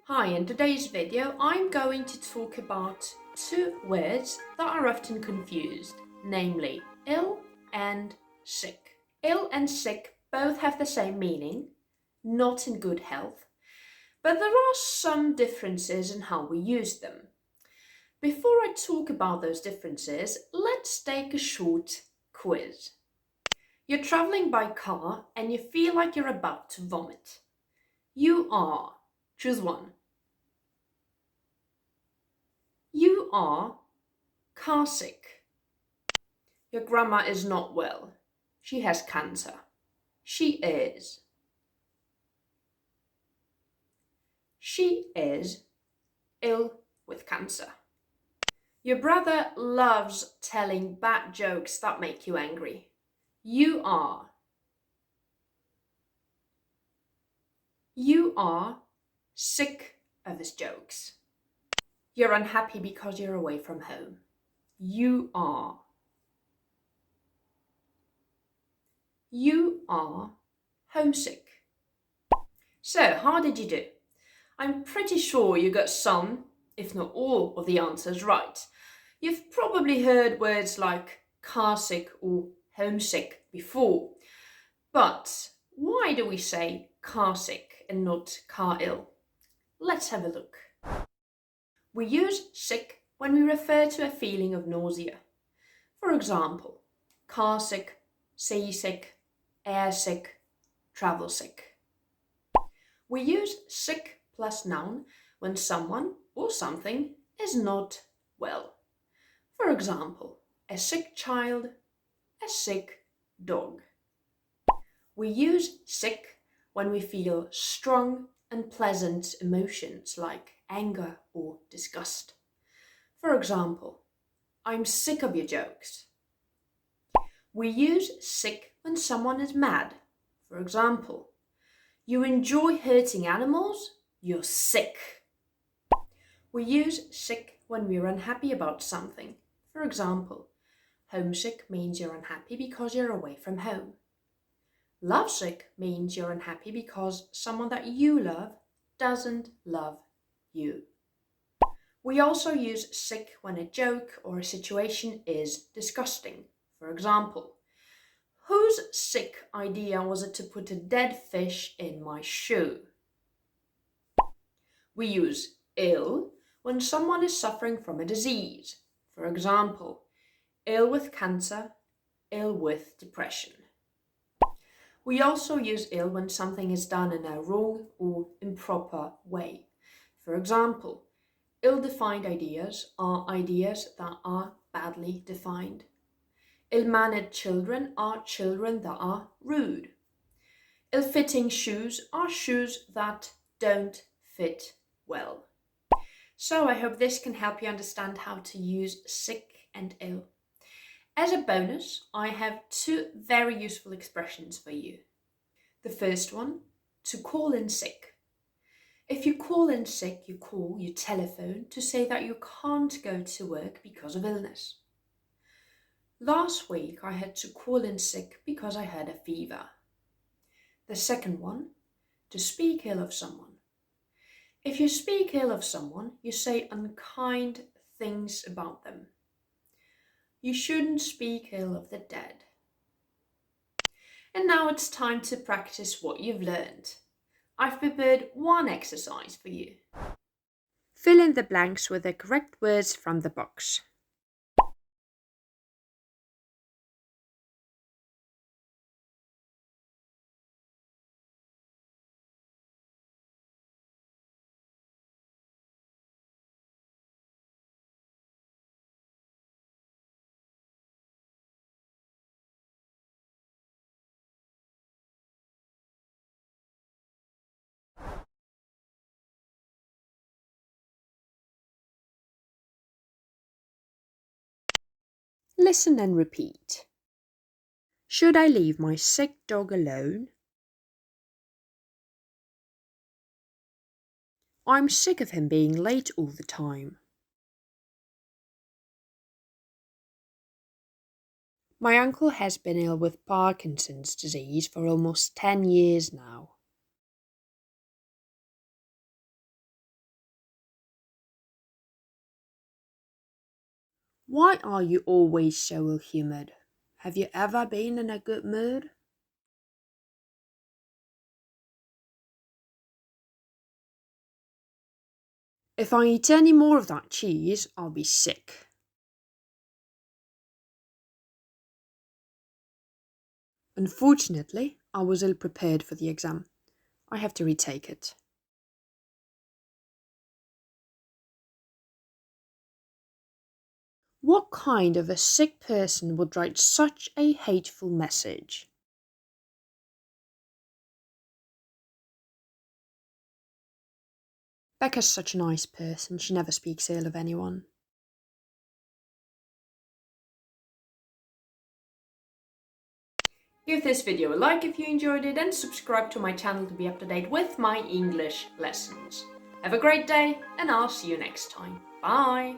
Hi, in today's video I'm going to talk about two words that are often confused, namely ill and sick. Ill and sick both have the same meaning, not in good health, but there are some differences in how we use them. Before I talk about those differences, let's take a short quiz. You're traveling by car and you feel like you're about to vomit. You are. Choose one. You are car sick. Your grandma is not well. She has cancer. She is. She is ill with cancer. Your brother loves telling bad jokes that make you angry. You are. You are sick of his jokes. You're unhappy because you're away from home. You are. You are homesick. So, how did you do? I'm pretty sure you got some, if not all, of the answers right. You've probably heard words like car sick or homesick before. But why do we say car sick and not car ill? Let's have a look. We use sick when we refer to a feeling of nausea. For example, car sick, seasick, air sick, travel sick. We use sick plus noun when someone or something is not well. For example, a sick child, a sick dog. We use sick when we feel strong and pleasant emotions like anger or disgust. For example, I'm sick of your jokes. We use sick when someone is mad. For example, you enjoy hurting animals? You're sick. We use sick when we're unhappy about something. For example, homesick means you're unhappy because you're away from home. Lovesick means you're unhappy because someone that you love doesn't love you. We also use sick when a joke or a situation is disgusting. For example, whose sick idea was it to put a dead fish in my shoe? We use ill when someone is suffering from a disease. For example, ill with cancer, ill with depression. We also use ill when something is done in a wrong or improper way. For example, ill-defined ideas are ideas that are badly defined. Ill-mannered children are children that are rude. Ill-fitting shoes are shoes that don't fit well. So I hope this can help you understand how to use sick and ill. As a bonus, I have two very useful expressions for you. The first one, to call in sick. If you call in sick, you telephone to say that you can't go to work because of illness. Last week I had to call in sick because I had a fever. The second one, to speak ill of someone. If you speak ill of someone, you say unkind things about them. You shouldn't speak ill of the dead. And now it's time to practice what you've learned. I've prepared one exercise for you. Fill in the blanks with the correct words from the box. Listen and repeat. Should I leave my sick dog alone? I'm sick of him being late all the time. My uncle has been ill with Parkinson's disease for almost 10 years now. Why are you always so ill-humoured? Have you ever been in a good mood? If I eat any more of that cheese, I'll be sick. Unfortunately, I was ill-prepared for the exam. I have to retake it. What kind of a sick person would write such a hateful message? Becca's such a nice person, she never speaks ill of anyone. Give this video a like if you enjoyed it and subscribe to my channel to be up to date with my English lessons. Have a great day and I'll see you next time. Bye!